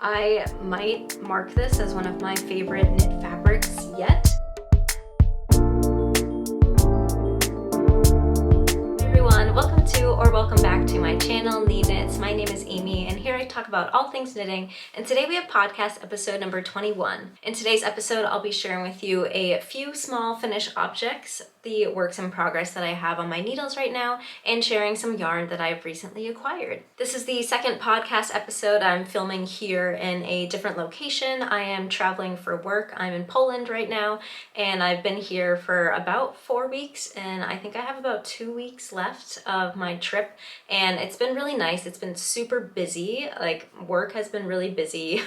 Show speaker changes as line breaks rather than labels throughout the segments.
I might mark this as one of my favorite knit fabrics yet. Welcome to or welcome back to my channel, Knee Knits. My name is Amy and here I talk about all things knitting, and today we have podcast episode number 21. In today's episode I'll be sharing with you a few small finished objects, the works in progress that I have on my needles right now, and sharing some yarn that I've recently acquired. This is the second podcast episode I'm filming here in a different location. I am traveling for work. I'm in Poland right now and I've been here for about 4 weeks, and I think I have about 2 weeks left of my trip, and it's been really nice. It's been super busy. Like, work has been really busy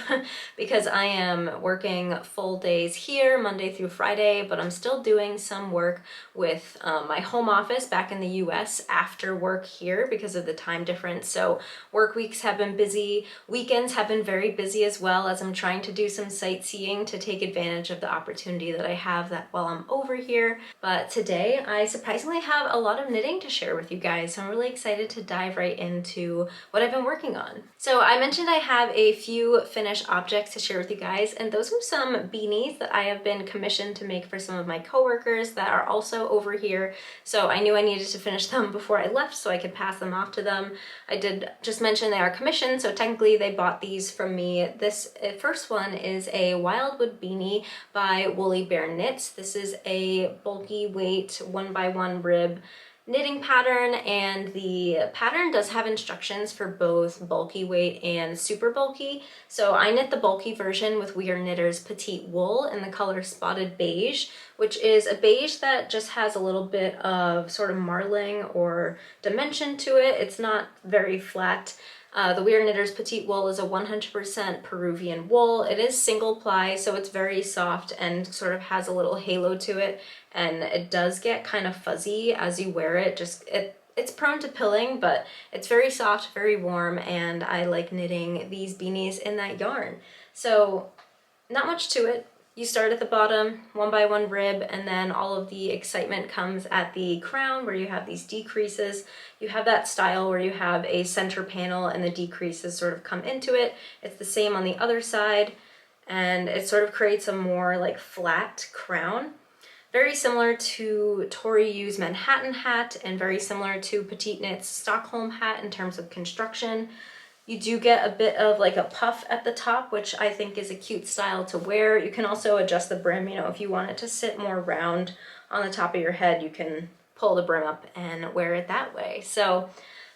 because I am working full days here Monday through Friday, but I'm still doing some work with my home office back in the US after work here because of the time difference. So work weeks have been busy. Weekends have been very busy as well, as I'm trying to do some sightseeing to take advantage of the opportunity that I have that while I'm over here. But today I surprisingly have a lot of knitting to share with you guys, so I'm really excited to dive right into what I've been working on. So I mentioned I have a few finished objects to share with you guys, and those are some beanies that I have been commissioned to make for some of my coworkers that are also over here. So I knew I needed to finish them before I left so I could pass them off to them. I did just mention they are commissioned, so technically they bought these from me. This first one is a Wildwood Beanie by Woolly Bear Knits. This is a bulky weight 1x1 rib knitting pattern, and the pattern does have instructions for both bulky weight and super bulky. So I knit the bulky version with We Are Knitters petite wool in the color Spotted Beige, which is a beige that just has a little bit of sort of marling or dimension to it. It's not very flat. The We Are Knitters petite wool is a 100% Peruvian wool. It is single ply, so it's very soft and sort of has a little halo to it, and it does get kind of fuzzy as you wear it. It's prone to pilling, but it's very soft, very warm, and I like knitting these beanies in that yarn. So not much to it. You start at the bottom, 1x1 rib, and then all of the excitement comes at the crown where you have these decreases. You have that style where you have a center panel and the decreases sort of come into it. It's the same on the other side, and it sort of creates a more like flat crown. Very similar to Tori Yu's Manhattan hat and very similar to Petite Knit's Stockholm hat in terms of construction. You do get a bit of like a puff at the top, which I think is a cute style to wear. You can also adjust the brim, you know, if you want it to sit more round on the top of your head, you can pull the brim up and wear it that way. So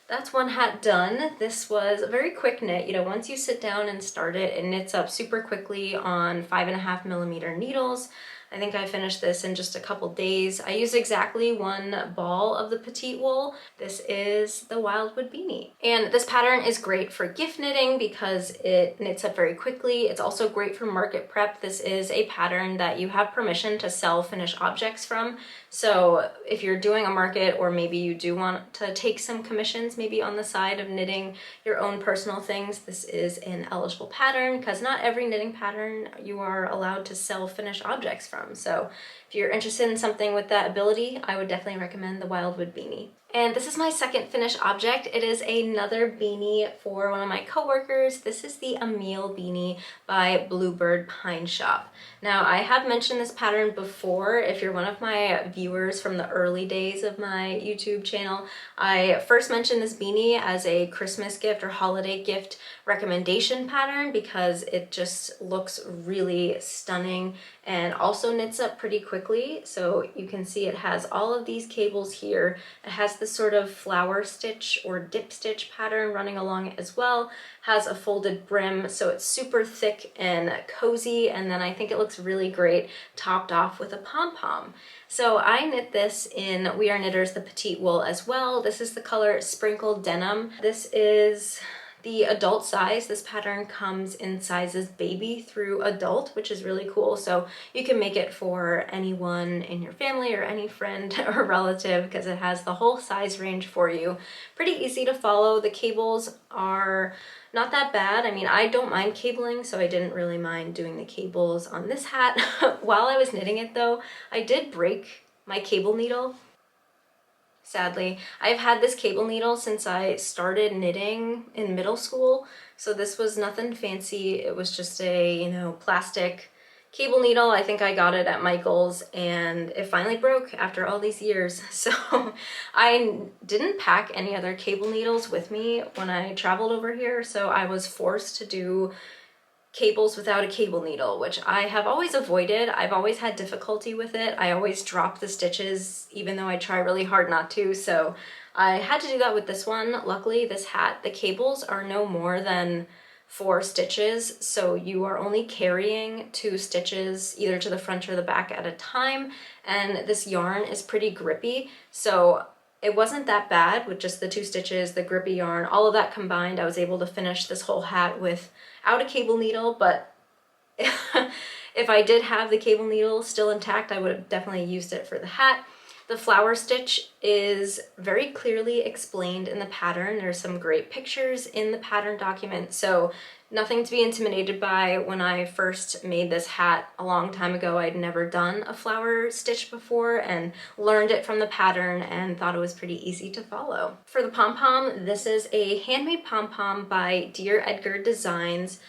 that's one hat done. This was a very quick knit. You know, once you sit down and start it, it knits up super quickly on 5.5mm needles. I think I finished this in just a couple days. I used exactly one ball of the petite wool. This is the Wildwood Beanie. And this pattern is great for gift knitting because it knits up very quickly. It's also great for market prep. This is a pattern that you have permission to sell finished objects from. So if you're doing a market, or maybe you do want to take some commissions maybe on the side of knitting your own personal things, this is an eligible pattern because not every knitting pattern you are allowed to sell finished objects from. So if you're interested in something with that ability, I would definitely recommend the Wildwood Beanie. And this is my second finished object. It is another beanie for one of my coworkers. This is the Ammil Beanie by Bluebird Pine Shop. Now, I have mentioned this pattern before. If you're one of my viewers from the early days of my YouTube channel, I first mentioned this beanie as a Christmas gift or holiday gift recommendation pattern because it just looks really stunning and also knits up pretty quickly. So you can see it has all of these cables here. It has this sort of flower stitch or dip stitch pattern running along it as well. Has a folded brim, so it's super thick and cozy, and then I think it looks really great topped off with a pom-pom. So I knit this in We Are Knitters the petite wool as well. This is the color Sprinkled Denim. This is the adult size. This pattern comes in sizes baby through adult, which is really cool. So you can make it for anyone in your family or any friend or relative because it has the whole size range for you. Pretty easy to follow. The cables are not that bad. I mean, I don't mind cabling, so I didn't really mind doing the cables on this hat. While I was knitting it though, I did break my cable needle. sadly. I've had this cable needle since I started knitting in middle school, so this was nothing fancy. It was just a, you know, plastic cable needle. I think I got it at Michael's and it finally broke after all these years. So I didn't pack any other cable needles with me when I traveled over here, so I was forced to do cables without a cable needle, which I have always avoided. I've always had difficulty with it. I always drop the stitches even though I try really hard not to, so I had to do that with this one. Luckily, this hat, the cables are no more than 4 stitches, so you are only carrying 2 stitches either to the front or the back at a time, and this yarn is pretty grippy, so it wasn't that bad with just the 2 stitches, the grippy yarn, all of that combined. I was able to finish this whole hat without a cable needle, but if I did have the cable needle still intact, I would have definitely used it for the hat. The flower stitch is very clearly explained in the pattern. There's some great pictures in the pattern document, so nothing to be intimidated by. When I first made this hat a long time ago, I'd never done a flower stitch before and learned it from the pattern and thought it was pretty easy to follow. For the pom-pom, this is a handmade pom-pom by Dear Edgar Designs.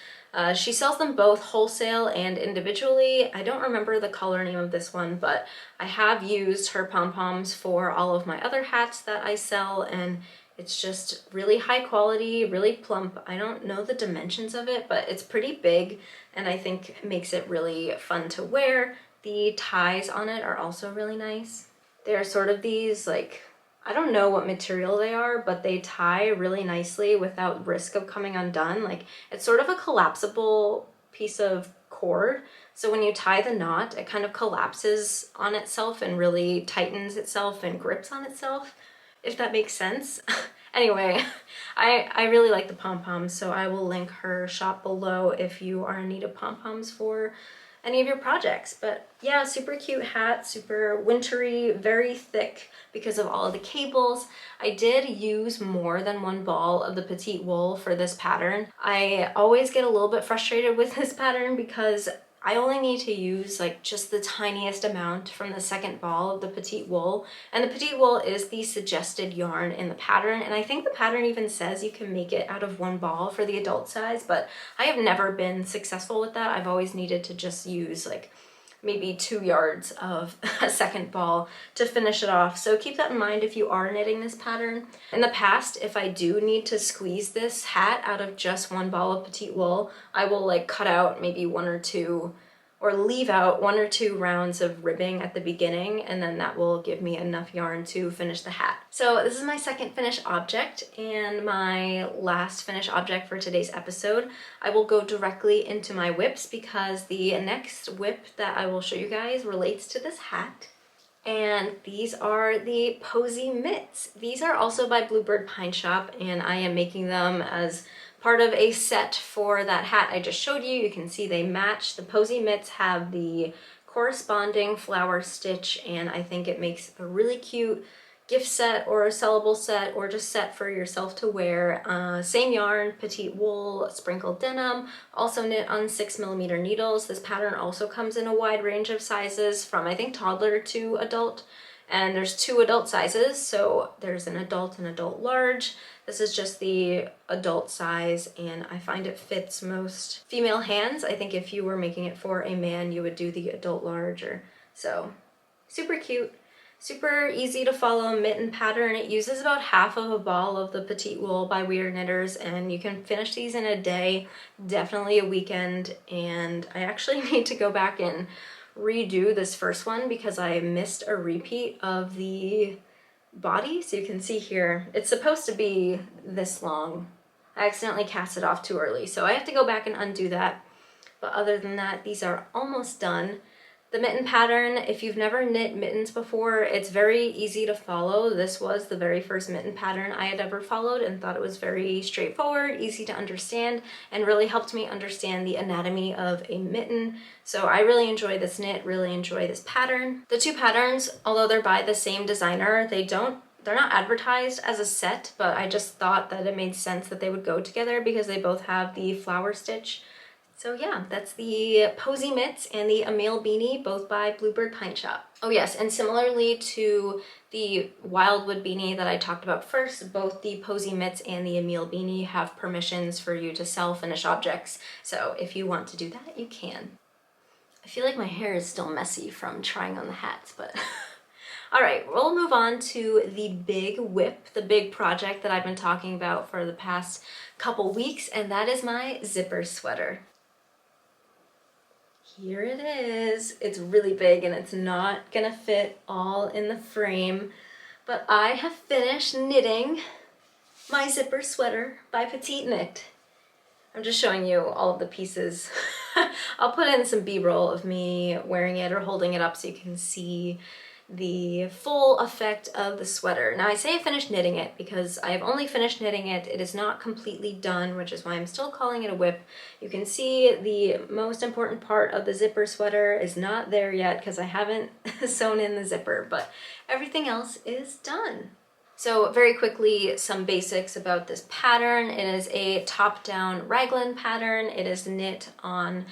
She sells them both wholesale and individually. I don't remember the color name of this one, but I have used her pom-poms for all of my other hats that I sell, and it's just really high quality, really plump. I don't know the dimensions of it, but it's pretty big, and I think it makes it really fun to wear. The ties on it are also really nice. They're sort of these, like, I don't know what material they are, but they tie really nicely without risk of coming undone. Like, it's sort of a collapsible piece of cord, so when you tie the knot, it kind of collapses on itself and really tightens itself and grips on itself, if that makes sense. Anyway, I really like the pom-poms, so I will link her shop below if you are in need of pom-poms for any of your projects. But yeah, super cute hat, super wintry, very thick because of all of the cables. I did use more than 1 ball of the petite wool for this pattern. I always get a little bit frustrated with this pattern because I only need to use like just the tiniest amount from the second ball of the petite wool, and the petite wool is the suggested yarn in the pattern, and I think the pattern even says you can make it out of 1 ball for the adult size, but I have never been successful with that. I've always needed to just use like maybe 2 yards of a second ball to finish it off. So keep that in mind if you are knitting this pattern. In the past, if I do need to squeeze this hat out of just 1 ball of petite wool, I will like cut out maybe 1 or 2 or leave out 1 or 2 rounds of ribbing at the beginning, and then that will give me enough yarn to finish the hat. So this is my second finished object and my last finished object for today's episode. I will go directly into my whips because the next whip that I will show you guys relates to this hat. And these are the Posie Mitts. These are also by Bluebird Pine Shop, and I am making them as part of a set for that hat I just showed you. You can see they match. The Posie Mitts have the corresponding flower stitch, and I think it makes a really cute gift set or a sellable set or just set for yourself to wear. Same yarn, petite wool, sprinkled denim, also knit on 6mm needles. This pattern also comes in a wide range of sizes from I think toddler to adult, and there's 2 adult sizes, so there's an adult and adult large. This is just the adult size, and I find it fits most female hands. I think if you were making it for a man, you would do the adult large, or so. Super cute, super easy to follow mitten pattern. It uses about half of a ball of the petite wool by Weird Knitters, and you can finish these in a day, definitely a weekend. And I actually need to go back and redo this first one because I missed a repeat of the body. So you can see here, it's supposed to be this long. I accidentally cast it off too early, so I have to go back and undo that. But other than that, these are almost done. The mitten pattern, if you've never knit mittens before, it's very easy to follow. This was the very first mitten pattern I had ever followed and thought it was very straightforward, easy to understand, and really helped me understand the anatomy of a mitten. So I really enjoy this knit, really enjoy this pattern. The 2 patterns, although they're by the same designer, they're not advertised as a set, but I just thought that it made sense that they would go together because they both have the flower stitch So yeah, that's the Posie Mitts and the Ammil Beanie, both by Bluebird Pine Shop. Oh yes, and similarly to the Wildwood Beanie that I talked about first, both the Posie Mitts and the Ammil Beanie have permissions for you to sell finished objects. So if you want to do that, you can. I feel like my hair is still messy from trying on the hats, but all right, we'll move on to the big whip, the big project that I've been talking about for the past couple weeks, and that is my zipper sweater. Here it is. It's really big and it's not gonna fit all in the frame, but I have finished knitting my zipper sweater by Petite Knit. I'm just showing you all of the pieces. I'll put in some B-roll of me wearing it or holding it up so you can see the full effect of the sweater. Now I say I finished knitting it because I have only finished knitting it. It is not completely done, which is why I'm still calling it a whip. You can see the most important part of the zipper sweater is not there yet because I haven't sewn in the zipper, but everything else is done. So very quickly, some basics about this pattern. It is a top-down raglan pattern. It is knit on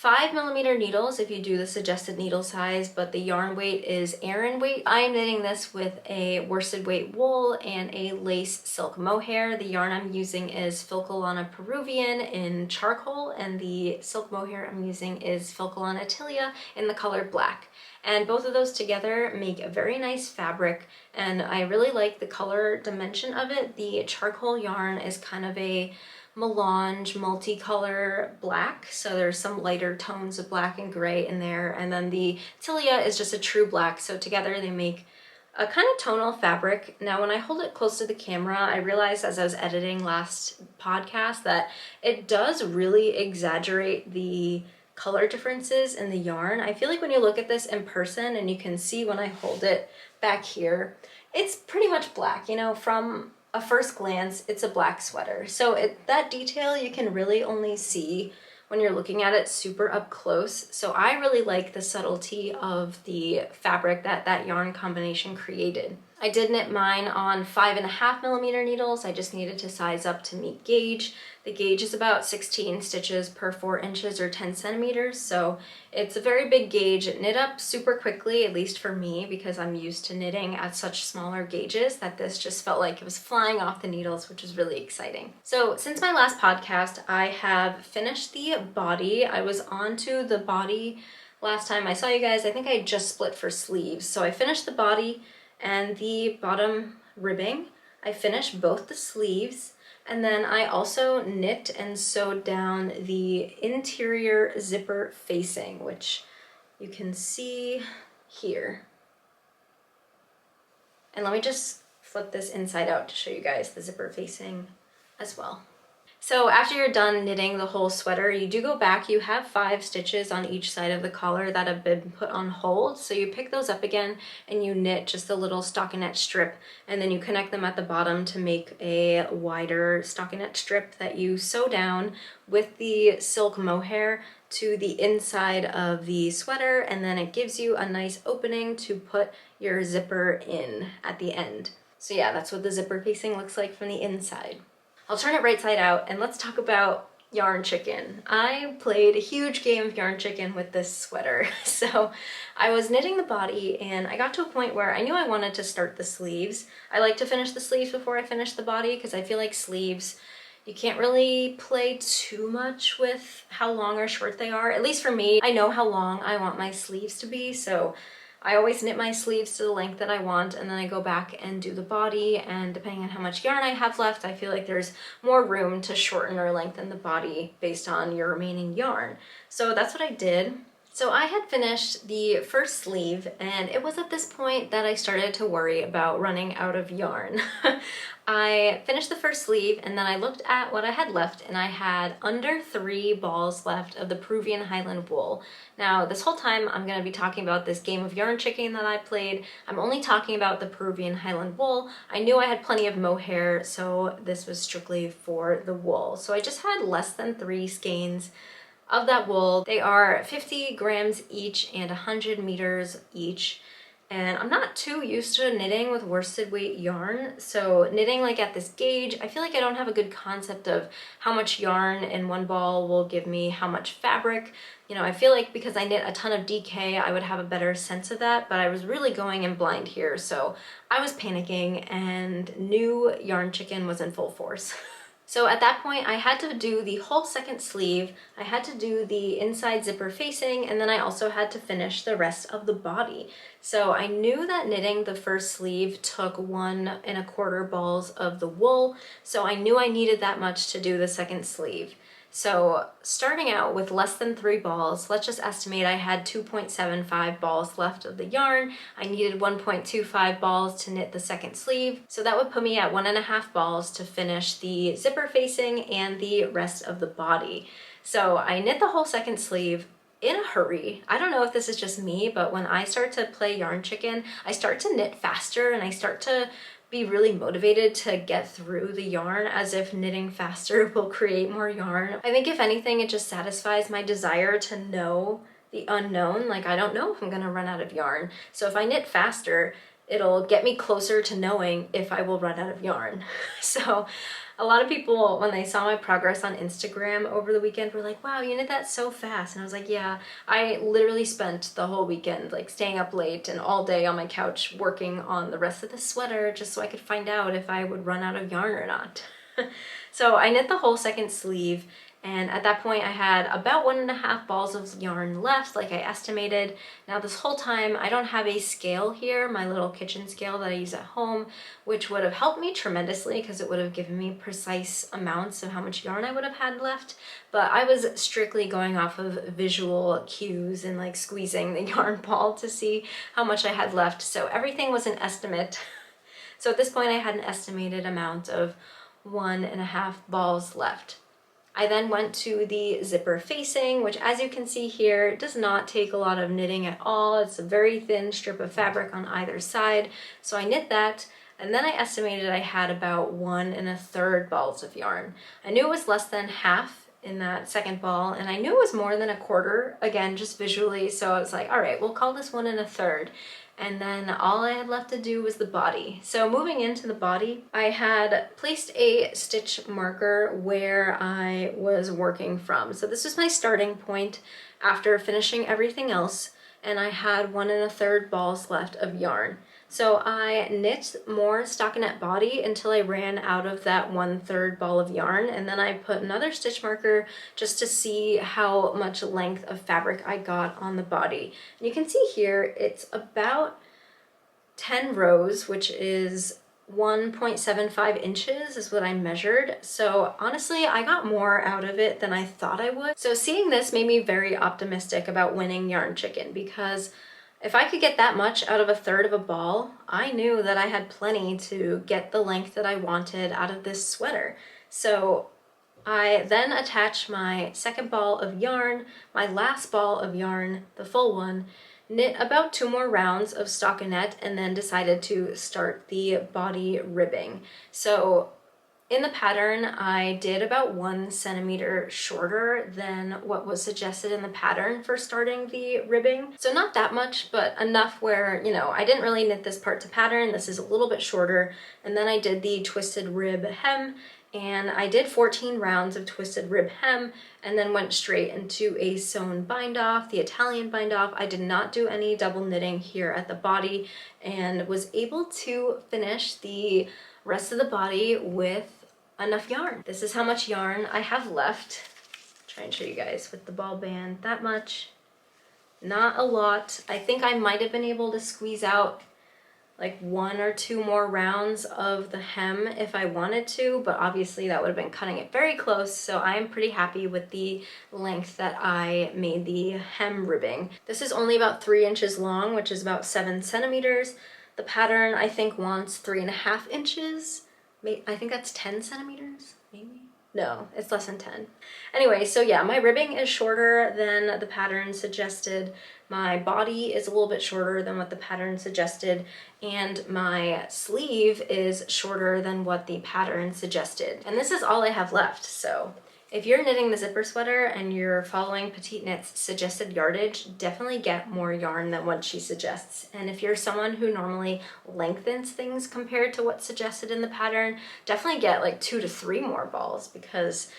5mm needles if you do the suggested needle size, but the yarn weight is Aran weight. I am knitting this with a worsted weight wool and a lace silk mohair. The yarn I'm using is Filcolana Peruvian in charcoal, and the silk mohair I'm using is Filcolana Tilia in the color black. And both of those together make a very nice fabric, and I really like the color dimension of it. The charcoal yarn is kind of a melange multicolor black, so there's some lighter tones of black and gray in there, and then the Tilia is just a true black, so together they make a kind of tonal fabric. Now when I hold it close to the camera, I realized as I was editing last podcast that it does really exaggerate the color differences in the yarn. I feel like when you look at this in person and you can see when I hold it back here, it's pretty much black, you know, from a first glance, it's a black sweater. So that detail you can really only see when you're looking at it super up close. So I really like the subtlety of the fabric that that yarn combination created. I did knit mine on 5.5mm needles. I just needed to size up to meet gauge. The gauge is about 16 stitches per 4 inches or 10 centimeters. So it's a very big gauge. It knit up super quickly, at least for me, because I'm used to knitting at such smaller gauges that this just felt like it was flying off the needles, which is really exciting. So since my last podcast, I have finished the body. I was onto the body last time I saw you guys. I think I just split for sleeves. So I finished the body and the bottom ribbing. I finished both the sleeves, and then I also knit and sewed down the interior zipper facing, which you can see here. And let me just flip this inside out to show you guys the zipper facing as well. So after you're done knitting the whole sweater, you do go back. You have 5 stitches on each side of the collar that have been put on hold. So you pick those up again and you knit just a little stockinette strip, and then you connect them at the bottom to make a wider stockinette strip that you sew down with the silk mohair to the inside of the sweater, and then it gives you a nice opening to put your zipper in at the end. So yeah, that's what the zipper facing looks like from the inside. I'll turn it right side out and let's talk about yarn chicken. I played a huge game of yarn chicken with this sweater. So I was knitting the body and I got to a point where I knew I wanted to start the sleeves. I like to finish the sleeves before I finish the body because I feel like sleeves, you can't really play too much with how long or short they are. At least for me, I know how long I want my sleeves to be, so I always knit my sleeves to the length that I want, and then I go back and do the body, and depending on how much yarn I have left, I feel like there's more room to shorten or lengthen the body based on your remaining yarn. So that's what I did. So I had finished the first sleeve, and it was at this point that I started to worry about running out of yarn. I finished the first sleeve, and then I looked at what I had left, and I had under 3 balls left of the Peruvian Highland wool. Now, this whole time I'm going to be talking about this game of yarn chicken that I played. I'm only talking about the Peruvian Highland wool. I knew I had plenty of mohair, so this was strictly for the wool. So I just had less than 3 skeins of that wool. They are 50 grams each and 100 meters each. and I'm not too used to knitting with worsted weight yarn. So knitting like at this gauge, I feel like I don't have a good concept of how much yarn in one ball will give me how much fabric. You know, I feel like because I knit a ton of DK, I would have a better sense of that, but I was really going in blind here. So I was panicking and knew yarn chicken was in full force. So at that point, I had to do the whole second sleeve, I had to do the inside zipper facing, and then I also had to finish the rest of the body. So I knew that knitting the first sleeve took 1¼ balls of the wool, so I knew I needed that much to do the second sleeve. So starting out with less than 3 balls, let's just estimate I had 2.75 balls left of the yarn. I needed 1.25 balls to knit the second sleeve. So that would put me at 1½ balls to finish the zipper facing and the rest of the body. So I knit the whole second sleeve in a hurry. I don't know if this is just me, but when I start to play yarn chicken, I start to knit faster and I start to be really motivated to get through the yarn, as if knitting faster will create more yarn. I think if anything, it just satisfies my desire to know the unknown. Like, I don't know if I'm gonna run out of yarn. So if I knit faster, it'll get me closer to knowing if I will run out of yarn. So a lot of people, when they saw my progress on Instagram over the weekend, were like, wow, you knit that so fast. And I was like, yeah, I literally spent the whole weekend like staying up late and all day on my couch working on the rest of the sweater just so I could find out if I would run out of yarn or not. So I knit the whole second sleeve, and at that point I had about 1½ balls of yarn left, like I estimated. Now this whole time I don't have a scale here, my little kitchen scale that I use at home, which would have helped me tremendously because it would have given me precise amounts of how much yarn I would have had left. But I was strictly going off of visual cues and like squeezing the yarn ball to see how much I had left. So everything was an estimate. So at this point I had an estimated amount of 1½ balls left. I then went to the zipper facing, which as you can see here, does not take a lot of knitting at all. It's a very thin strip of fabric on either side. So I knit that, and then I estimated I had about 1⅓ balls of yarn. I knew it was less than half in that second ball, and I knew it was more than 1/4, again, just visually. So I was like, all right, we'll call this 1⅓. And then all I had left to do was the body. So moving into the body, I had placed a stitch marker where I was working from. So this was my starting point after finishing everything else, and I had 1⅓ balls left of yarn. So I knit more stockinette body until I ran out of that 1/3 ball of yarn, and then I put another stitch marker just to see how much length of fabric I got on the body. And you can see here it's about 10 rows, which is 1.75 inches is what I measured. So honestly, I got more out of it than I thought I would. So seeing this made me very optimistic about winning yarn chicken, because if I could get that much out of 1/3 of a ball, I knew that I had plenty to get the length that I wanted out of this sweater. So I then attached my second ball of yarn, my last ball of yarn, the full one, knit about 2 more rounds of stockinette, and then decided to start the body ribbing. So in the pattern, I did about 1 centimeter shorter than what was suggested in the pattern for starting the ribbing. So not that much, but enough where, you know, I didn't really knit this part to pattern. This is a little bit shorter. And then I did the twisted rib hem, and I did 14 rounds of twisted rib hem, and then went straight into a sewn bind off, the Italian bind off. I did not do any double knitting here at the body, and was able to finish the rest of the body with enough yarn. This is how much yarn I have left. Try and show you guys with the ball band. That much, not a lot. I think I might have been able to squeeze out like 1 or 2 more rounds of the hem if I wanted to, but obviously that would have been cutting it very close. So I am pretty happy with the length that I made the hem ribbing. This is only about 3 inches long, which is about 7 centimeters. The pattern I think wants 3½ inches. I think that's 10 centimeters, maybe? No, it's less than 10. Anyway, so yeah, my ribbing is shorter than the pattern suggested. My body is a little bit shorter than what the pattern suggested, and my sleeve is shorter than what the pattern suggested. And this is all I have left, so If you're knitting the zipper sweater and you're following Petite Knit's suggested yardage, definitely get more yarn than what she suggests. And if you're someone who normally lengthens things compared to what's suggested in the pattern, definitely get like 2 to 3 more balls, because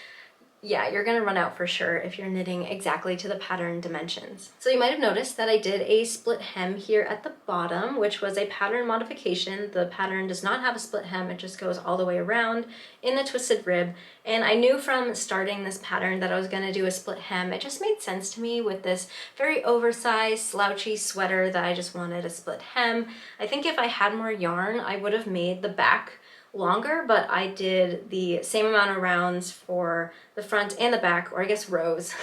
yeah, you're gonna run out for sure if you're knitting exactly to the pattern dimensions. So you might have noticed that I did a split hem here at the bottom, which was a pattern modification. The pattern does not have a split hem, it just goes all the way around in the twisted rib. And I knew from starting this pattern that I was gonna do a split hem. It just made sense to me with this very oversized, slouchy sweater that I just wanted a split hem. I think if I had more yarn, I would have made the back longer, but I did the same amount of rounds for the front and the back, or I guess rows.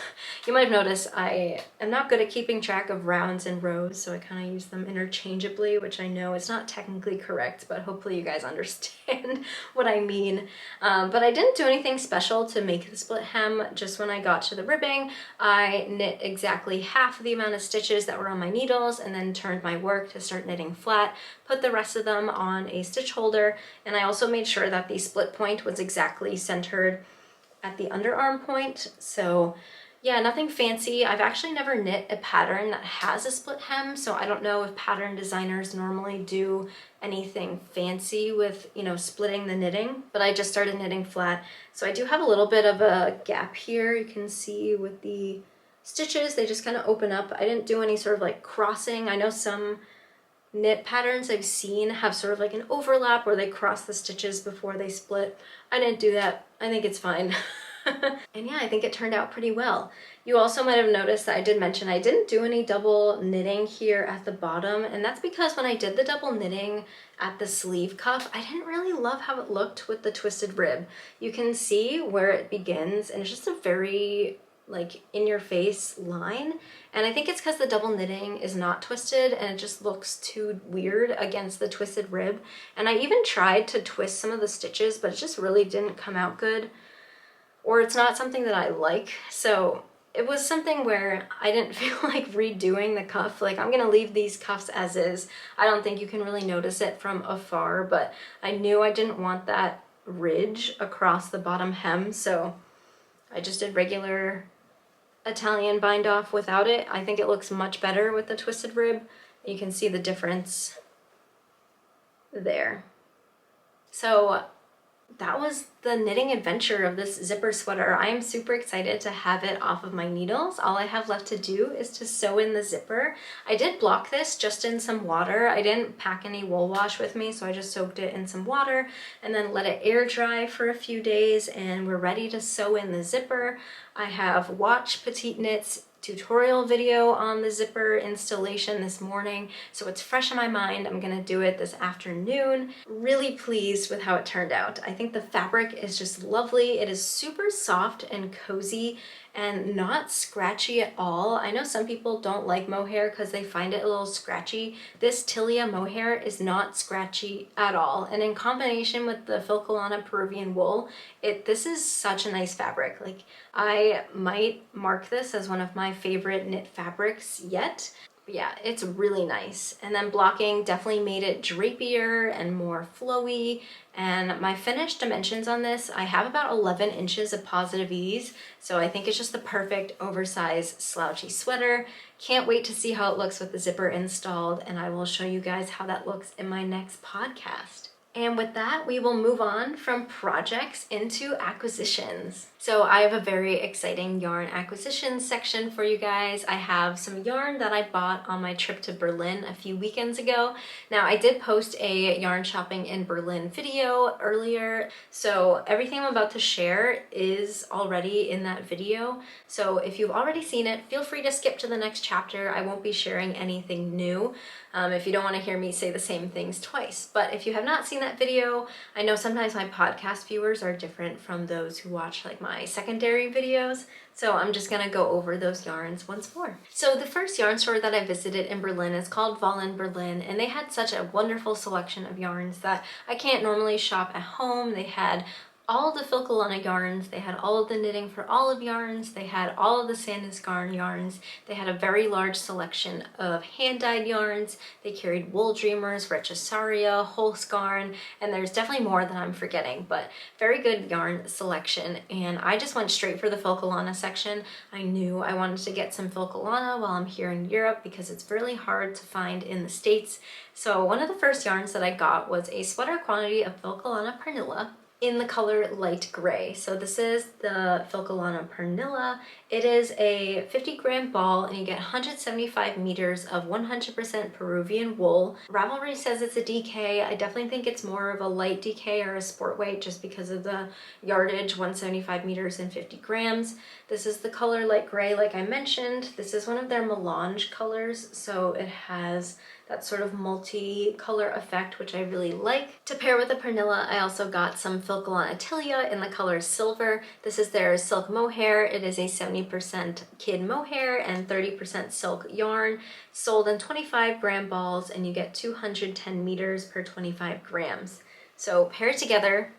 You might have noticed I am not good at keeping track of rounds and rows, so I kind of use them interchangeably, which I know is not technically correct, but hopefully you guys understand what I mean. But I didn't do anything special to make the split hem. Just when I got to the ribbing, I knit exactly half the amount of stitches that were on my needles, and then turned my work to start knitting flat, put the rest of them on a stitch holder, and I also made sure that the split point was exactly centered at the underarm point. So yeah, nothing fancy. I've actually never knit a pattern that has a split hem, so I don't know if pattern designers normally do anything fancy with, you know, splitting the knitting, but I just started knitting flat. So I do have a little bit of a gap here. You can see with the stitches, they just kind of open up. I didn't do any sort of like crossing. I know some knit patterns I've seen have sort of like an overlap where they cross the stitches before they split. I didn't do that. I think it's fine. And yeah, I think it turned out pretty well. You also might have noticed that I did mention I didn't do any double knitting here at the bottom, and that's because when I did the double knitting at the sleeve cuff, I didn't really love how it looked with the twisted rib. You can see where it begins, and it's just a very like in your face line, and I think it's because the double knitting is not twisted and it just looks too weird against the twisted rib. And I even tried to twist some of the stitches, but it just really didn't come out good, or it's not something that I like. So it was something where I didn't feel like redoing the cuff. Like, I'm gonna leave these cuffs as is. I don't think you can really notice it from afar, but I knew I didn't want that ridge across the bottom hem, so I just did regular Italian bind off without it. I think it looks much better with the twisted rib. You can see the difference there. So that was the knitting adventure of this zipper sweater. I am super excited to have it off of my needles. All I have left to do is to sew in the zipper. I did block this just in some water. I didn't pack any wool wash with me, so I just soaked it in some water and then let it air dry for a few days, and we're ready to sew in the zipper. I have watched Petite Knit's tutorial video on the zipper installation this morning, so it's fresh in my mind. I'm gonna do it this afternoon. Really pleased with how it turned out. I think the fabric is just lovely. It is super soft and cozy and not scratchy at all. I know some people don't like mohair because they find it a little scratchy. This Tilia mohair is not scratchy at all, and in combination with the Filcolana Peruvian wool, this is such a nice fabric. Like, I might mark this as one of my favorite knit fabrics yet. But yeah, it's really nice. And then blocking definitely made it drapier and more flowy. And my finished dimensions on this, I have about 11 inches of positive ease. So I think it's just the perfect oversized slouchy sweater. Can't wait to see how it looks with the zipper installed, and I will show you guys how that looks in my next podcast. And with that, we will move on from projects into acquisitions. So I have a very exciting yarn acquisition section for you guys. I have some yarn that I bought on my trip to Berlin a few weekends ago. Now, I did post a yarn shopping in Berlin video earlier, so everything I'm about to share is already in that video. So if you've already seen it, feel free to skip to the next chapter. I won't be sharing anything new if you don't want to hear me say the same things twice. But if you have not seen that video, I know sometimes my podcast viewers are different from those who watch like my secondary videos, so I'm just gonna go over those yarns once more. So the first yarn store that I visited in Berlin is called Vollen Berlin, and they had such a wonderful selection of yarns that I can't normally shop at home. They had all of the Filcolana yarns. They had all of the Knitting for Olive yarns. They had all of the Sandnes Garn yarns. They had a very large selection of hand-dyed yarns. They carried Wool Dreamers, Retrosaria, Holsgarn, and there's definitely more that I'm forgetting, but very good yarn selection. And I just went straight for the Filcolana section. I knew I wanted to get some Filcolana while I'm here in Europe because it's really hard to find in the States. So one of the first yarns that I got was a sweater quantity of Filcolana Pernilla in the color light gray. So this is the Filcolana Pernilla. It is a 50-gram ball and you get 175 meters of 100% Peruvian wool. Ravelry says it's a DK. I definitely think it's more of a light DK or a sport weight just because of the yardage, 175 meters and 50 grams. This is the color light gray like I mentioned. This is one of their melange colors, so it has that sort of multi-color effect, which I really like. To pair with the Pernilla, I also got some Filcolana Attilia in the color silver. This is their silk mohair. It is a 70% kid mohair and 30% silk yarn, sold in 25-gram balls, and you get 210 meters per 25 grams. So paired together,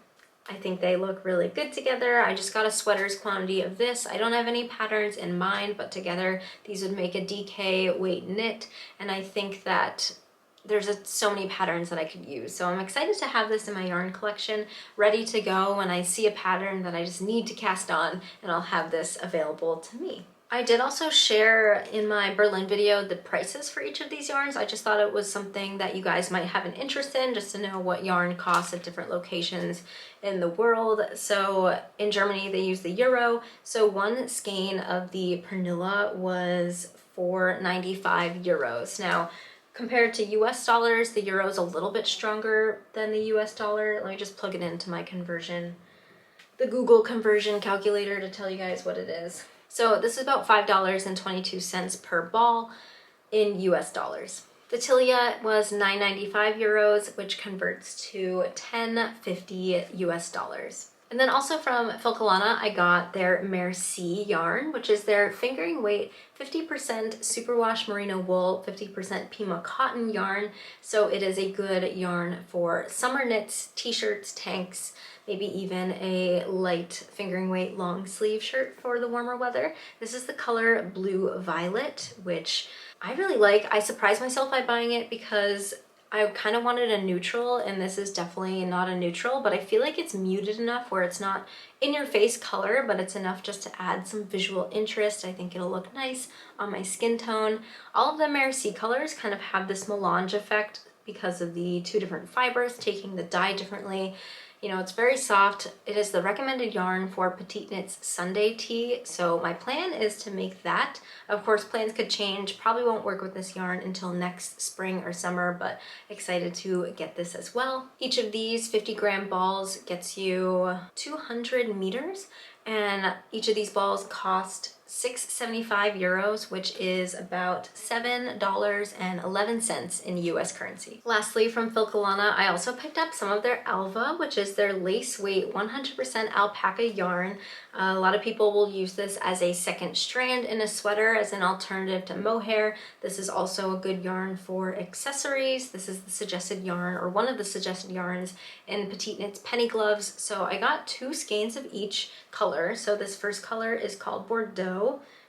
I think they look really good together. I just got a sweater's quantity of this. I don't have any patterns in mind, but together these would make a DK weight knit, and I think that there's so many patterns that I could use. So I'm excited to have this in my yarn collection, ready to go when I see a pattern that I just need to cast on, and I'll have this available to me. I did also share in my Berlin video the prices for each of these yarns. I just thought it was something that you guys might have an interest in, just to know what yarn costs at different locations in the world. So in Germany, they use the euro. So one skein of the Pernilla was 4.95 euros. Now, compared to US dollars, the euro is a little bit stronger than the US dollar. Let me just plug it into my conversion, the Google conversion calculator, to tell you guys what it is. So this is about $5.22 per ball in US dollars. The Tilia was 9.95 euros, which converts to 10.50 US dollars. And then also from Filcolana, I got their Merci yarn, which is their fingering weight 50% superwash merino wool, 50% Pima cotton yarn. So it is a good yarn for summer knits, t-shirts, tanks, maybe even a light fingering weight long sleeve shirt for the warmer weather. This is the color Blue Violet, which I really like. I surprised myself by buying it because I kind of wanted a neutral, and this is definitely not a neutral, but I feel like it's muted enough where it's not in your face color, but it's enough just to add some visual interest. I think it'll look nice on my skin tone. All of the Merci colors kind of have this melange effect because of the two different fibers taking the dye differently. You know, it's very soft. It is the recommended yarn for Petite Knits Sunday tee, so my plan is to make that. Of course, plans could change. Probably won't work with this yarn until next spring or summer, but excited to get this as well. Each of these 50-gram balls gets you 200 meters, and each of these balls cost 6.75 euros, which is about $7.11 in US currency. Lastly, from Filcolana, I also picked up some of their Alva, which is their lace weight 100% alpaca yarn. A lot of people will use this as a second strand in a sweater as an alternative to mohair. This is also a good yarn for accessories. This is the suggested yarn, or one of the suggested yarns in Petite Knits Penny Gloves. So I got 2 skeins of each color. So this first color is called Bordeaux,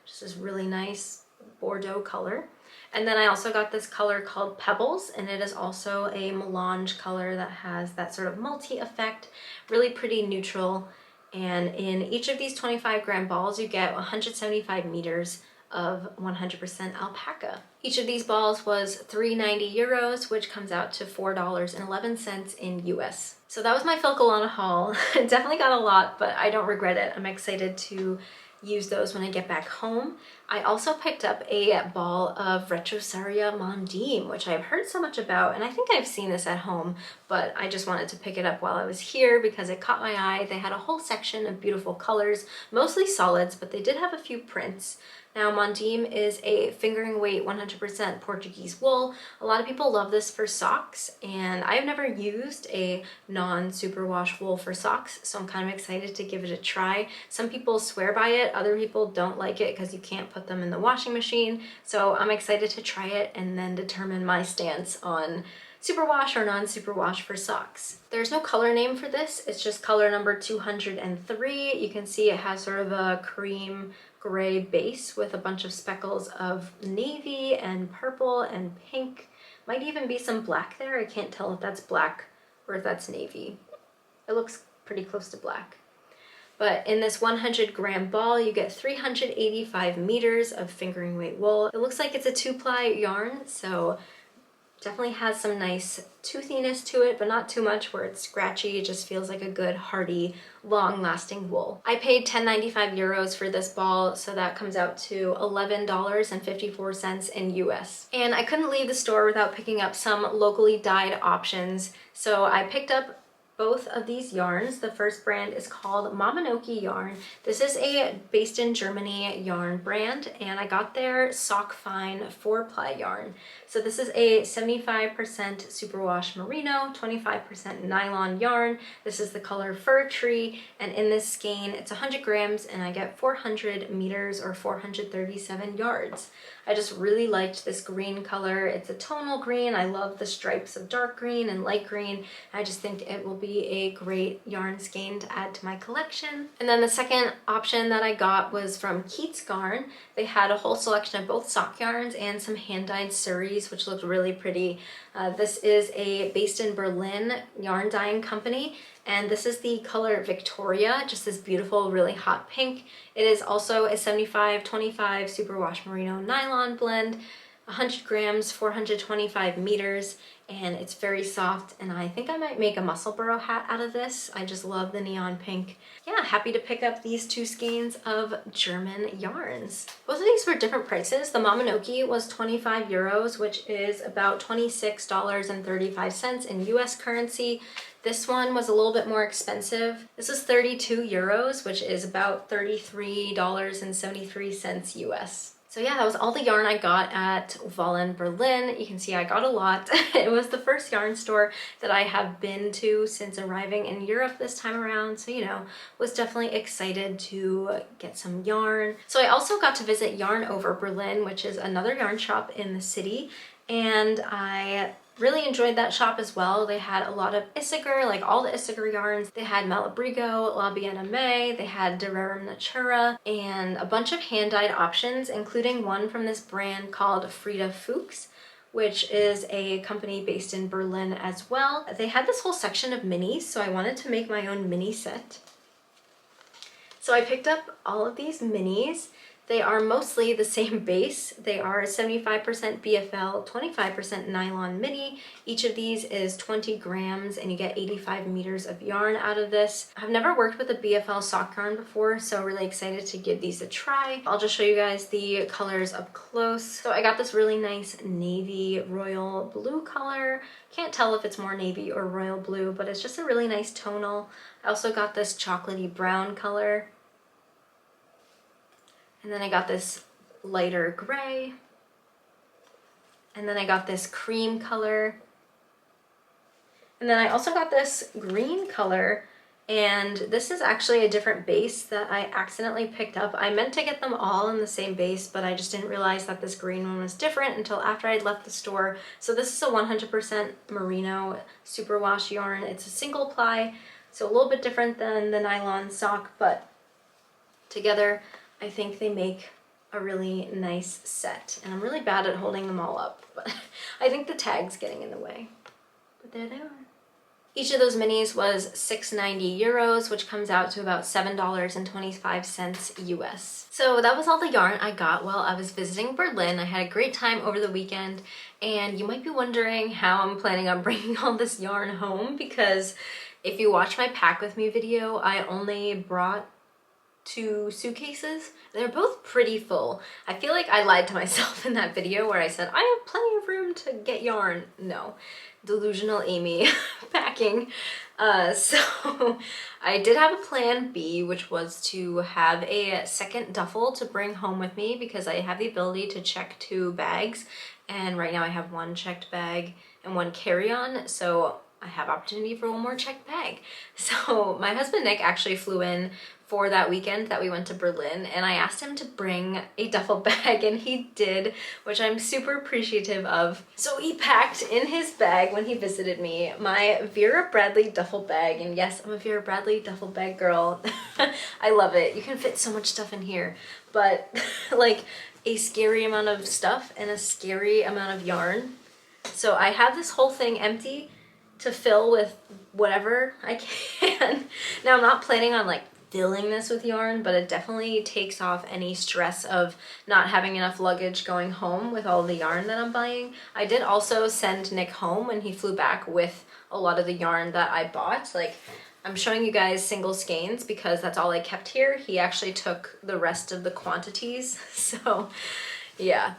which is really nice Bordeaux color. And then I also got this color called Pebbles, and it is also a melange color that has that sort of multi effect, really pretty neutral. And in each of these 25-gram balls, you get 175 meters of 100% alpaca. Each of these balls was 3.90 euros, which comes out to $4.11 in US. So that was my Filcolana haul. Definitely got a lot, but I don't regret it. I'm excited to use those when I get back home. I also picked up a ball of Retrosaria Mondim, which I've heard so much about, and I think I've seen this at home, but I just wanted to pick it up while I was here because it caught my eye. They had a whole section of beautiful colors, mostly solids, but they did have a few prints. Now, Mondim is a fingering weight 100% Portuguese wool. A lot of people love this for socks, and I've never used a non-superwash wool for socks, so I'm kind of excited to give it a try. Some people swear by it, other people don't like it because you can't put them in the washing machine, so I'm excited to try it and then determine my stance on superwash or non-superwash for socks. There's no color name for this, it's just color number 203. You can see it has sort of a cream gray base with a bunch of speckles of navy and purple and pink. Might even be some black there. I can't tell if that's black or if that's navy. It looks pretty close to black. But in this 100-gram ball, you get 385 meters of fingering weight wool. It looks like it's a 2-ply yarn, so definitely has some nice toothiness to it, but not too much where it's scratchy. It just feels like a good, hardy, long-lasting wool. I paid 10.95 euros for this ball, so that comes out to $11.54 in US. And I couldn't leave the store without picking up some locally dyed options, so I picked up both of these yarns. The first brand is called Momonoki Yarn. This is a based in Germany yarn brand, and I got their Sock Fine 4-ply yarn. So this is a 75% superwash merino, 25% nylon yarn. This is the color Fir Tree, and in this skein it's 100 grams and I get 400 meters or 437 yards. I just really liked this green color. It's a tonal green. I love the stripes of dark green and light green. I just think it will be a great yarn skein to add to my collection. And then the second option that I got was from Keats Garn. They had a whole selection of both sock yarns and some hand-dyed suris, which looked really pretty. This is a based in Berlin yarn dyeing company, and this is the color Victoria, just this beautiful, really hot pink. It is also a 75-25 superwash merino nylon blend, 100 grams, 425 meters, and it's very soft, and I think I might make a Musselburgh hat out of this. I just love the neon pink. Yeah, happy to pick up these two skeins of German yarns. Both of these were different prices. The Momonoki was 25 euros, which is about $26.35 in US currency. This one was a little bit more expensive. This is 32 euros, which is about $33.73 US. So yeah, that was all the yarn I got at Wallen Berlin. You can see I got a lot. It was the first yarn store that I have been to since arriving in Europe this time around. So, you know, was definitely excited to get some yarn. So I also got to visit Yarn Over Berlin, which is another yarn shop in the city. And I really enjoyed that shop as well. They had a lot of Isager, like all the Isager yarns. They had Malabrigo, La Biena May, they had De Rerum Natura, and a bunch of hand-dyed options, including one from this brand called Frieda Fuchs, which is a company based in Berlin as well. They had this whole section of minis, so I wanted to make my own mini set. So I picked up all of these minis. They are mostly the same base. They are 75% BFL, 25% nylon mini. Each of these is 20 grams and you get 85 meters of yarn out of this. I've never worked with a BFL sock yarn before, so really excited to give these a try. I'll just show you guys the colors up close. So I got this really nice navy royal blue color. Can't tell if it's more navy or royal blue, but it's just a really nice tonal. I also got this chocolatey brown color. And then I got this lighter gray. And then I got this cream color. And then I also got this green color. And this is actually a different base that I accidentally picked up. I meant to get them all in the same base, but I just didn't realize that this green one was different until after I'd left the store. So this is a 100% merino superwash yarn. It's a single ply, so a little bit different than the nylon sock, but together I think they make a really nice set. And I'm really bad at holding them all up, but I think the tag's getting in the way. But there they are. Each of those minis was 6.90 euros, which comes out to about $7.25 US. So that was all the yarn I got while I was visiting Berlin. I had a great time over the weekend, and you might be wondering how I'm planning on bringing all this yarn home, because if you watch my pack with me video, I only brought 2 suitcases. They're both pretty full. I feel like I lied to myself in that video where I said, I have plenty of room to get yarn. No, delusional Amy packing. So I did have a plan B, which was to have a second duffel to bring home with me because I have the ability to check 2 bags. And right now I have 1 checked bag and 1 carry-on. So I have opportunity for 1 more checked bag. So my husband Nick actually flew in for that weekend that we went to Berlin, and I asked him to bring a duffel bag, and he did, which I'm super appreciative of. So he packed in his bag when he visited me my Vera Bradley duffel bag, and yes, I'm a Vera Bradley duffel bag girl. I love it. You can fit so much stuff in here, but like a scary amount of stuff and a scary amount of yarn. So I have this whole thing empty to fill with whatever I can. Now I'm not planning on like filling this with yarn, but it definitely takes off any stress of not having enough luggage going home with all the yarn that I'm buying. I did also send Nick home when he flew back with a lot of the yarn that I bought. Like, I'm showing you guys single skeins because that's all I kept here. He actually took the rest of the quantities. So yeah,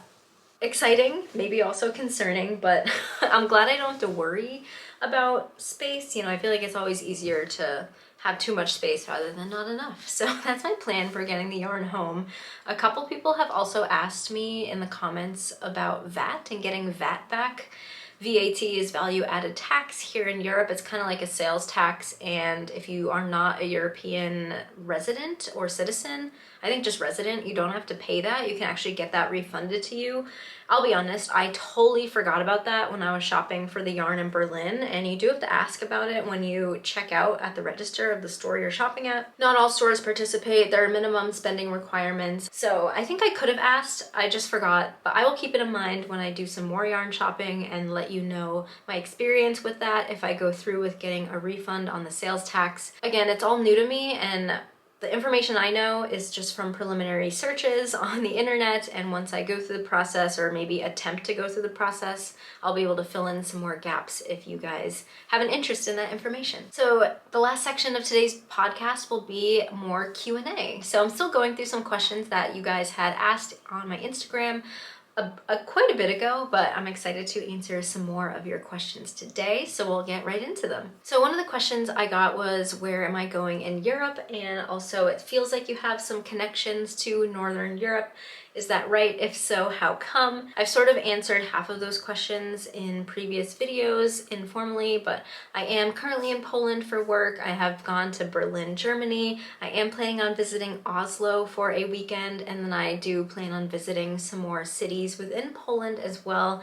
exciting, maybe also concerning, but I'm glad I don't have to worry about space. You know, I feel like it's always easier to have too much space rather than not enough. So that's my plan for getting the yarn home. A couple people have also asked me in the comments about VAT and getting VAT back. VAT is value added tax. Here in Europe, it's kind of like a sales tax, and if you are not a European resident or citizen, I think just resident, you don't have to pay that. You can actually get that refunded to you. I'll be honest, I totally forgot about that when I was shopping for the yarn in Berlin, and you do have to ask about it when you check out at the register of the store you're shopping at. Not all stores participate. There are minimum spending requirements. So I think I could have asked, I just forgot, but I will keep it in mind when I do some more yarn shopping and let you know my experience with that if I go through with getting a refund on the sales tax. Again, it's all new to me, and the information I know is just from preliminary searches on the internet, and once I go through the process, or maybe attempt to go through the process, I'll be able to fill in some more gaps if you guys have an interest in that information. So the last section of today's podcast will be more Q&A. So I'm still going through some questions that you guys had asked on my Instagram quite a bit ago, but I'm excited to answer some more of your questions today, so we'll get right into them. So one of the questions I got was, where am I going in Europe? And also, it feels like you have some connections to Northern Europe. Is that right? If so, how come? I've sort of answered half of those questions in previous videos informally, but I am currently in Poland for work. I have gone to Berlin, Germany. I am planning on visiting Oslo for a weekend, and then I do plan on visiting some more cities within Poland as well.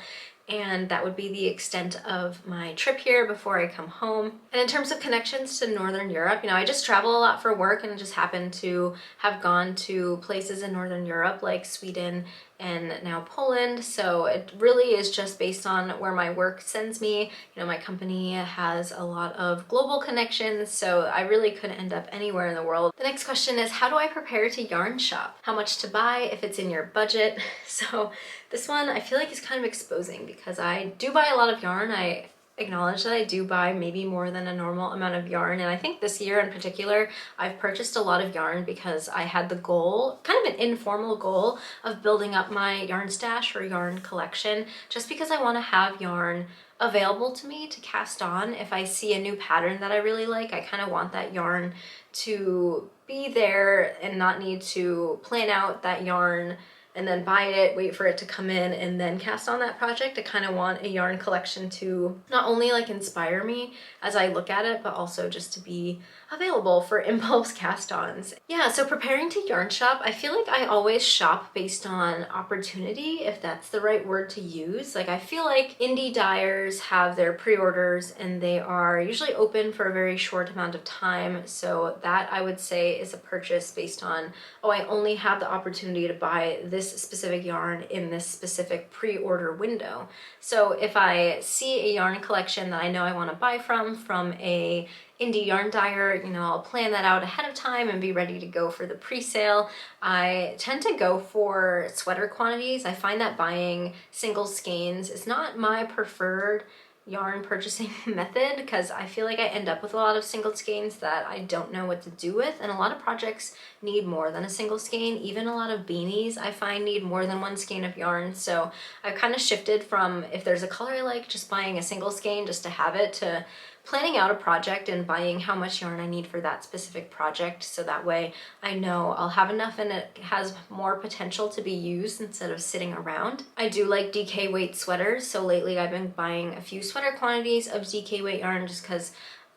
And that would be the extent of my trip here before I come home. And in terms of connections to Northern Europe, you know, I just travel a lot for work, and just happen to have gone to places in Northern Europe like Sweden and now Poland. So it really is just based on where my work sends me. You know, my company has a lot of global connections, so I really could end up anywhere in the world. The next question is, how do I prepare to yarn shop? How much to buy if it's in your budget? So this one I feel like is kind of exposing, because I do buy a lot of yarn. I acknowledge that I do buy maybe more than a normal amount of yarn, and I think this year in particular I've purchased a lot of yarn because I had the goal, kind of an informal goal, of building up my yarn stash or yarn collection, just because I want to have yarn available to me to cast on. If I see a new pattern that I really like, I kind of want that yarn to be there and not need to plan out that yarn and then buy it, wait for it to come in, and then cast on that project. I kind of want a yarn collection to not only like inspire me as I look at it, but also just to be available for impulse cast-ons. Yeah, so preparing to yarn shop, I feel like I always shop based on opportunity, if that's the right word to use. Like, I feel like indie dyers have their pre-orders, and they are usually open for a very short amount of time. So that, I would say, is a purchase based on, oh, I only have the opportunity to buy this specific yarn in this specific pre-order window. So if I see a yarn collection that I know I want to buy from a indie yarn dyer, you know, I'll plan that out ahead of time and be ready to go for the pre-sale. I tend to go for sweater quantities. I find that buying single skeins is not my preferred yarn purchasing method, because I feel like I end up with a lot of single skeins that I don't know what to do with, and a lot of projects need more than a single skein. Even a lot of beanies I find need more than one skein of yarn. So I've kind of shifted from, if there's a color I like, just buying a single skein just to have it, to planning out a project and buying how much yarn I need for that specific project, so that way I know I'll have enough and it has more potential to be used instead of sitting around. I do like DK weight sweaters, so lately I've been buying a few sweater quantities of DK weight yarn just because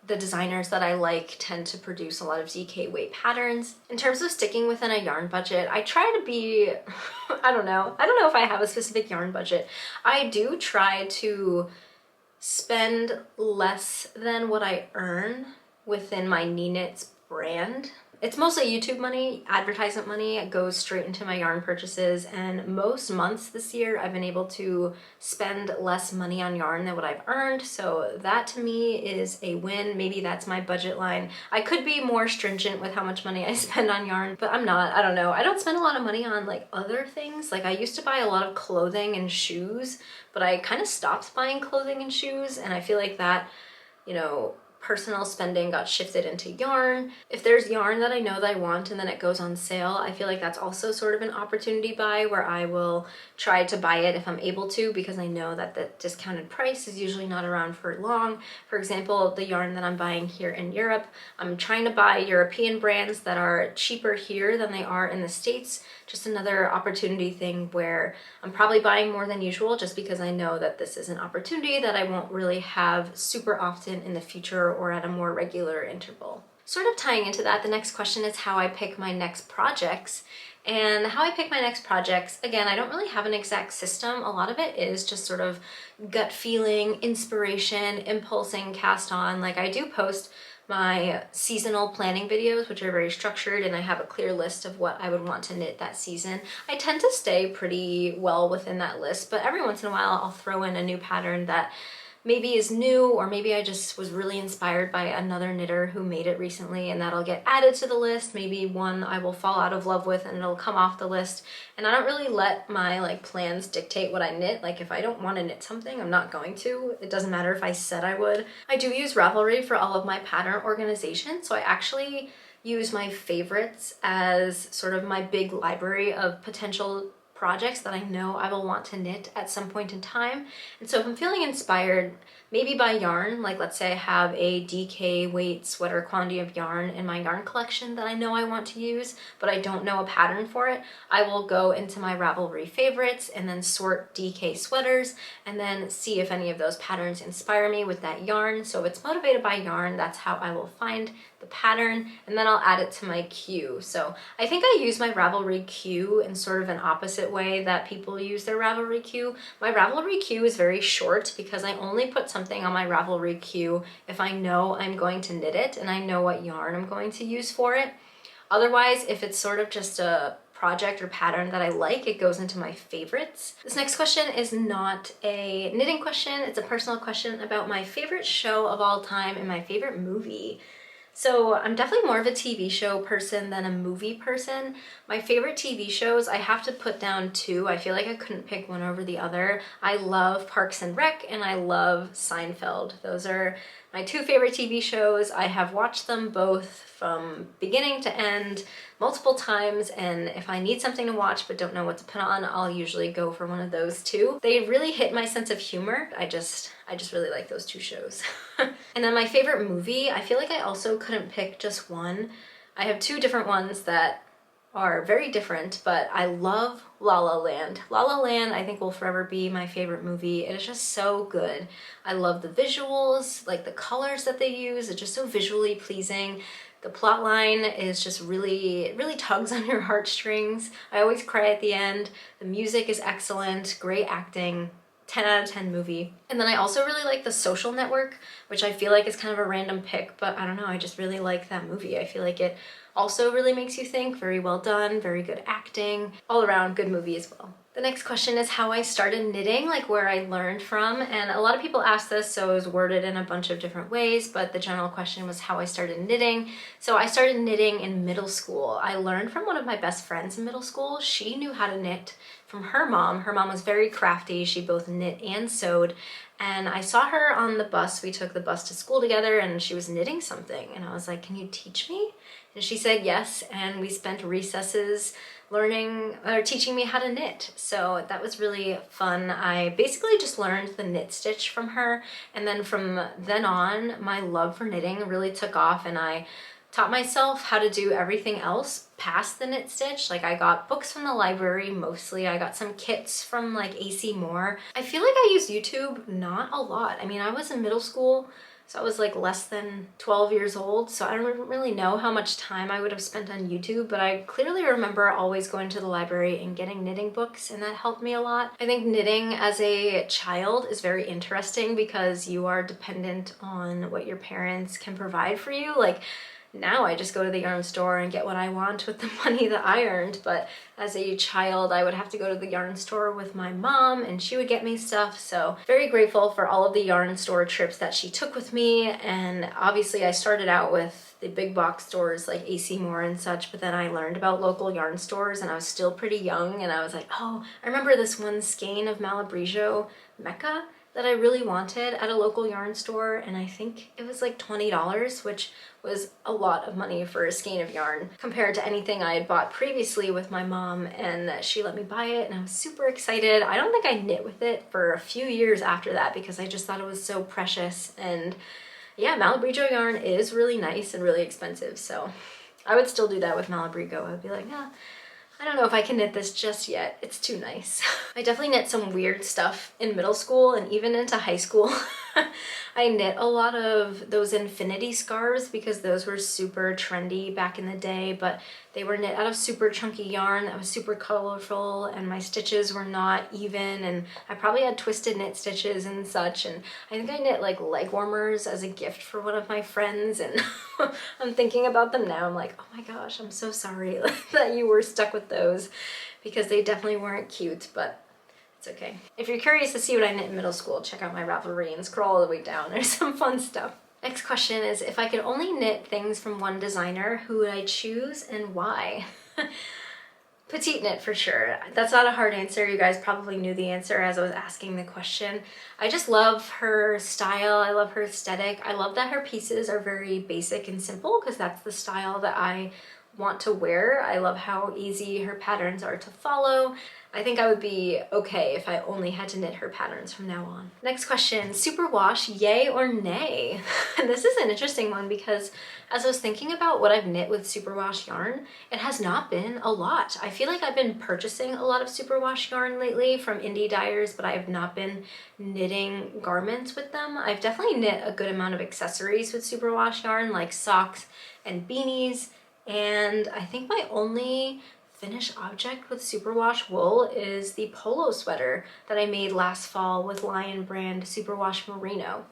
the designers that I like tend to produce a lot of DK weight patterns. In terms of sticking within a yarn budget, I try to be, I don't know if I have a specific yarn budget. I do try to spend less than what I earn within my Knits brand. It's mostly YouTube money, advertisement money. It goes straight into my yarn purchases, and most months this year I've been able to spend less money on yarn than what I've earned, so that to me is a win. Maybe that's my budget line. I could be more stringent with how much money I spend on yarn, but I'm not. I don't know. I don't spend a lot of money on like other things. Like I used to buy a lot of clothing and shoes, but I kind of stopped buying clothing and shoes, and I feel like that, you know, personal spending got shifted into yarn. If there's yarn that I know that I want and then it goes on sale, I feel like that's also sort of an opportunity buy where I will try to buy it if I'm able to, because I know that the discounted price is usually not around for long. For example, the yarn that I'm buying here in Europe, I'm trying to buy European brands that are cheaper here than they are in the States. Just another opportunity thing where I'm probably buying more than usual just because I know that this is an opportunity that I won't really have super often in the future or at a more regular interval. Sort of tying into that, the next question is how I pick my next projects. And how I pick my next projects, again, I don't really have an exact system. A lot of it is just sort of gut feeling, inspiration, impulsing, cast on. Like I do post my seasonal planning videos, which are very structured, and I have a clear list of what I would want to knit that season. I tend to stay pretty well within that list, but every once in a while I'll throw in a new pattern that maybe is new, or maybe I just was really inspired by another knitter who made it recently, and that'll get added to the list. Maybe one I will fall out of love with and it'll come off the list. And I don't really let my like plans dictate what I knit. Like if I don't want to knit something, I'm not going to. It doesn't matter if I said I would. I do use Ravelry for all of my pattern organization, so I actually use my favorites as sort of my big library of potential projects that I know I will want to knit at some point in time. And so if I'm feeling inspired, maybe by yarn, like let's say I have a DK weight sweater quantity of yarn in my yarn collection that I know I want to use, but I don't know a pattern for it, I will go into my Ravelry favorites and then sort DK sweaters and then see if any of those patterns inspire me with that yarn. So if it's motivated by yarn, that's how I will find the pattern, and then I'll add it to my queue. So I think I use my Ravelry queue in sort of an opposite way that people use their Ravelry queue. My Ravelry queue is very short because I only put something on my Ravelry queue if I know I'm going to knit it and I know what yarn I'm going to use for it. Otherwise, if it's sort of just a project or pattern that I like, it goes into my favorites. This next question is not a knitting question, it's a personal question about my favorite show of all time and my favorite movie. So I'm definitely more of a TV show person than a movie person. My favorite TV shows, I have to put down two. I feel like I couldn't pick one over the other. I love Parks and Rec and I love Seinfeld. Those are my two favorite TV shows. I have watched them both from beginning to end multiple times, and if I need something to watch but don't know what to put on, I'll usually go for one of those two. They really hit my sense of humor. I just really like those two shows. And then my favorite movie, I feel like I also couldn't pick just one. I have two different ones that are very different, but I love La La Land. La La Land I think will forever be my favorite movie. It is just so good. I love the visuals, like the colors that they use. It's just so visually pleasing. The plot line is just really tugs on your heartstrings. I always cry at the end. The music is excellent, great acting. 10 out of 10 movie. And then I also really like The Social Network, which I feel like is kind of a random pick, but I don't know, I just really like that movie. I feel like it also really makes you think, very well done, very good acting, all around good movie as well. The next question is how I started knitting, like where I learned from. And a lot of people ask this, so it was worded in a bunch of different ways, but the general question was how I started knitting. So I started knitting in middle school. I learned from one of my best friends in middle school. She knew how to knit from her mom. Her mom was very crafty. She both knit and sewed. And I saw her on the bus. We took the bus to school together and she was knitting something. And I was like, can you teach me? And she said yes. And we spent recesses learning or teaching me how to knit. So that was really fun. I basically just learned the knit stitch from her. And then from then on, my love for knitting really took off, and I taught myself how to do everything else past the knit stitch. Like I got books from the library mostly. I got some kits from like AC Moore. I feel like I used YouTube not a lot. I mean, I was in middle school So I was like less than 12 years old, so I don't really know how much time I would have spent on YouTube, but I clearly remember always going to the library and getting knitting books, and that helped me a lot. I think knitting as a child is very interesting because you are dependent on what your parents can provide for you. Like, now I just go to the yarn store and get what I want with the money that I earned, but as a child I would have to go to the yarn store with my mom and she would get me stuff. So very grateful for all of the yarn store trips that she took with me. And obviously I started out with the big box stores like AC Moore and such, but then I learned about local yarn stores and I was still pretty young, and I was like, oh, I remember this one skein of Malabrigo Mecca that I really wanted at a local yarn store, and I think it was like $20, which was a lot of money for a skein of yarn compared to anything I had bought previously with my mom, and she let me buy it and I was super excited. I don't think I knit with it for a few years after that because I just thought it was so precious. And yeah, Malabrigo yarn is really nice and really expensive, so I would still do that with Malabrigo. I would be like, yeah, I don't know if I can knit this just yet. It's too nice. I definitely knit some weird stuff in middle school and even into high school. I knit a lot of those infinity scarves because those were super trendy back in the day, but they were knit out of super chunky yarn that was super colorful, and my stitches were not even, and I probably had twisted knit stitches and such. And I think I knit like leg warmers as a gift for one of my friends, and I'm thinking about them now. I'm like, oh my gosh, I'm so sorry that you were stuck with those because they definitely weren't cute, but it's okay. If you're curious to see what I knit in middle school, check out my Ravelry and scroll all the way down. There's some fun stuff. Next question is, if I could only knit things from one designer, who would I choose and why? Petite Knit for sure. That's not a hard answer. You guys probably knew the answer as I was asking the question. I just love her style. I love her aesthetic. I love that her pieces are very basic and simple because that's the style that I want to wear. I love how easy her patterns are to follow. I think I would be okay if I only had to knit her patterns from now on. Next question, superwash, yay or nay? This is an interesting one because as I was thinking about what I've knit with superwash yarn, it has not been a lot. I feel like I've been purchasing a lot of superwash yarn lately from indie dyers, but I have not been knitting garments with them. I've definitely knit a good amount of accessories with superwash yarn, like socks and beanies, and I think my only finished object with superwash wool is the polo sweater that I made last fall with Lion brand superwash merino.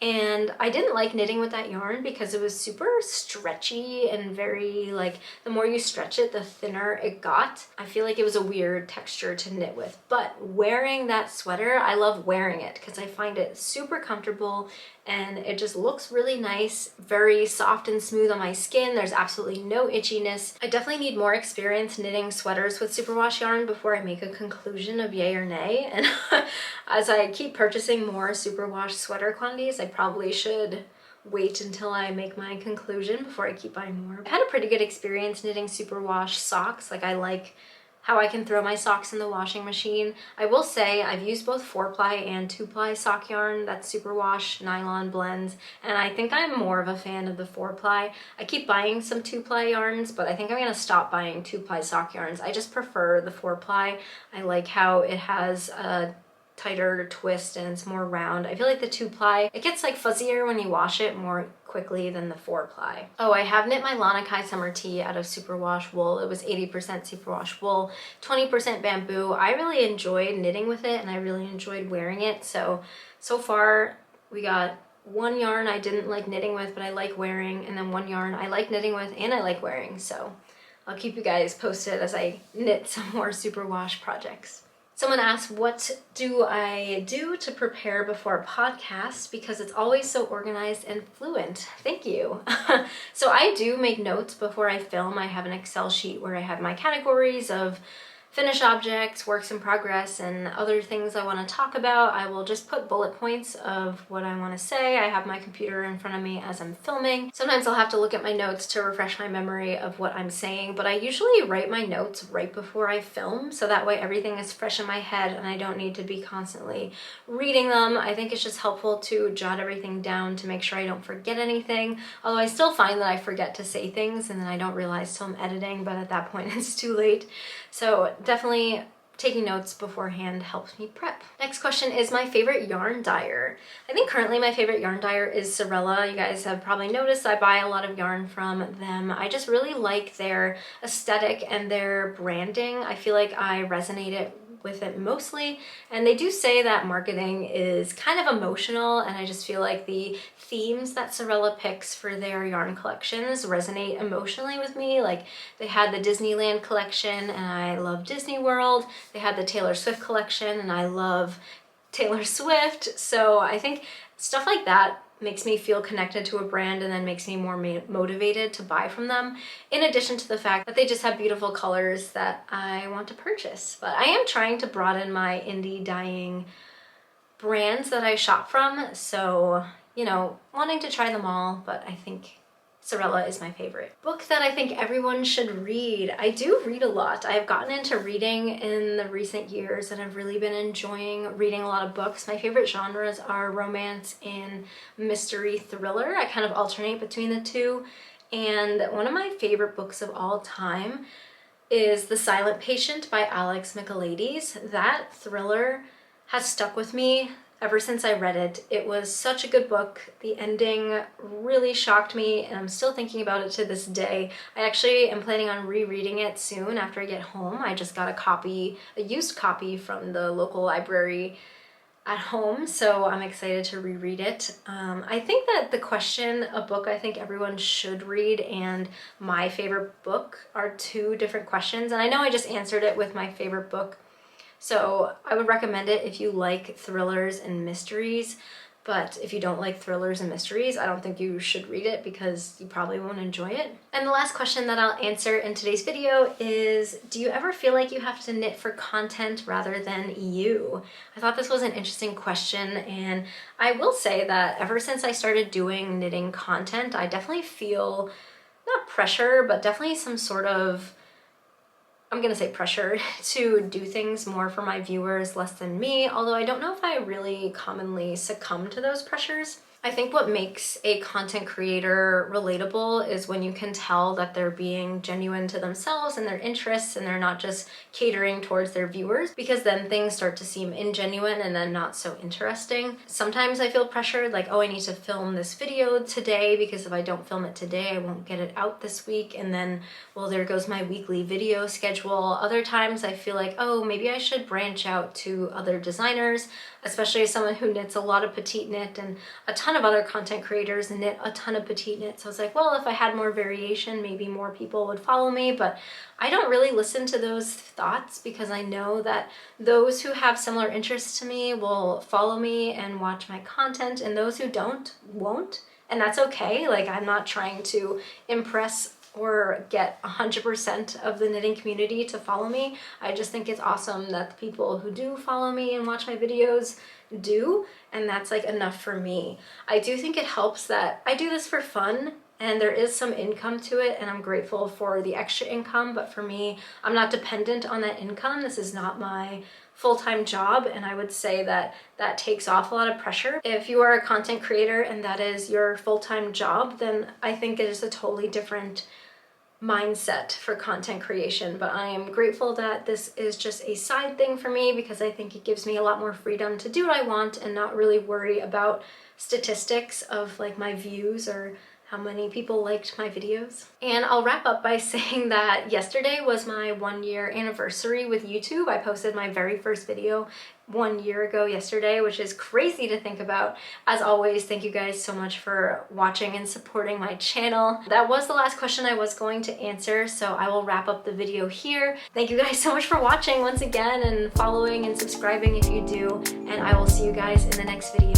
And I didn't like knitting with that yarn because it was super stretchy and very, like, the more you stretch it, the thinner it got. I feel like it was a weird texture to knit with. But wearing that sweater, I love wearing it because I find it super comfortable and it just looks really nice, very soft and smooth on my skin. There's absolutely no itchiness. I definitely need more experience knitting sweaters with superwash yarn before I make a conclusion of yay or nay. And as I keep purchasing more superwash sweater quantities, I probably should wait until I make my conclusion before I keep buying more. I've had a pretty good experience knitting superwash socks. Like, I like how I can throw my socks in the washing machine. I will say I've used both 4-ply and 2-ply sock yarn, that's superwash nylon blends, and I think I'm more of a fan of the 4-ply. I keep buying some 2-ply yarns, but I think I'm gonna stop buying 2-ply sock yarns. I just prefer the 4-ply. I like how it has a tighter twist and it's more round. I feel like the 2-ply, it gets like fuzzier when you wash it more quickly than the 4-ply. Oh, I have knit my Lanakai summer tee out of superwash wool. It was 80% superwash wool, 20% bamboo. I really enjoyed knitting with it and I really enjoyed wearing it. So far we got one yarn I didn't like knitting with but I like wearing, and then one yarn I like knitting with and I like wearing. So I'll keep you guys posted as I knit some more superwash projects. Someone asked, what do I do to prepare before a podcast? Because it's always so organized and fluent. Thank you. So I do make notes before I film. I have an Excel sheet where I have my categories of finished objects, works in progress, and other things I want to talk about. I will just put bullet points of what I want to say. I have my computer in front of me as I'm filming. Sometimes I'll have to look at my notes to refresh my memory of what I'm saying, but I usually write my notes right before I film, so that way everything is fresh in my head and I don't need to be constantly reading them. I think it's just helpful to jot everything down to make sure I don't forget anything, although I still find that I forget to say things and then I don't realize till I'm editing, but at that point it's too late. So definitely taking notes beforehand helps me prep. Next question is my favorite yarn dyer. I think currently my favorite yarn dyer is Sorella. You guys have probably noticed I buy a lot of yarn from them. I just really like their aesthetic and their branding. I feel like I resonate with it mostly, and they do say that marketing is kind of emotional, and I just feel like the themes that Sorella picks for their yarn collections resonate emotionally with me. Like they had the Disneyland collection and I love Disney World. They had the Taylor Swift collection and I love Taylor Swift. So I think stuff like that makes me feel connected to a brand and then makes me more motivated to buy from them, in addition to the fact that they just have beautiful colors that I want to purchase. But I am trying to broaden my indie dyeing brands that I shop from, so, you know, wanting to try them all, but I think Sorella is my favorite. Book that I think everyone should read. I do read a lot. I have gotten into reading in the recent years and I've really been enjoying reading a lot of books. My favorite genres are romance and mystery thriller. I kind of alternate between the two. And one of my favorite books of all time is The Silent Patient by Alex Michaelides. That thriller has stuck with me ever since I read it. It was such a good book. The ending really shocked me and I'm still thinking about it to this day. I actually am planning on rereading it soon after I get home. I just got a used copy from the local library at home, so I'm excited to reread it. I think that the question, a book I think everyone should read, and my favorite book are two different questions, and I know I just answered it with my favorite book. So I would recommend it if you like thrillers and mysteries, but if you don't like thrillers and mysteries, I don't think you should read it because you probably won't enjoy it. And the last question that I'll answer in today's video is, do you ever feel like you have to knit for content rather than you? I thought this was an interesting question, and I will say that ever since I started doing knitting content, I definitely feel, not pressure, but definitely some sort of, I'm gonna say pressure to do things more for my viewers, less than me, although I don't know if I really commonly succumb to those pressures. I think what makes a content creator relatable is when you can tell that they're being genuine to themselves and their interests and they're not just catering towards their viewers, because then things start to seem ingenuine and then not so interesting. Sometimes I feel pressured, like, oh, I need to film this video today because if I don't film it today, I won't get it out this week, and then, well, there goes my weekly video schedule. Other times I feel like, oh, maybe I should branch out to other designers, especially as someone who knits a lot of petite knit, and a ton of other content creators knit a ton of petite knit. So I was like, well, if I had more variation, maybe more people would follow me. But I don't really listen to those thoughts because I know that those who have similar interests to me will follow me and watch my content, and those who don't won't. And that's okay. Like, I'm not trying to impress or get 100% of the knitting community to follow me. I just think it's awesome that the people who do follow me and watch my videos do, and that's like enough for me. I do think it helps that I do this for fun and there is some income to it, and I'm grateful for the extra income, but for me, I'm not dependent on that income. This is not my full-time job, and I would say that that takes off a lot of pressure. If you are a content creator and that is your full-time job, then I think it is a totally different mindset for content creation. But I am grateful that this is just a side thing for me because I think it gives me a lot more freedom to do what I want and not really worry about statistics of like my views or how many people liked my videos. And I'll wrap up by saying that yesterday was my 1-year anniversary with YouTube. I posted my very first video 1 year ago yesterday, which is crazy to think about. As always, thank you guys so much for watching and supporting my channel. That was the last question I was going to answer, so I will wrap up the video here. Thank you guys so much for watching once again, and following and subscribing if you do, and I will see you guys in the next video.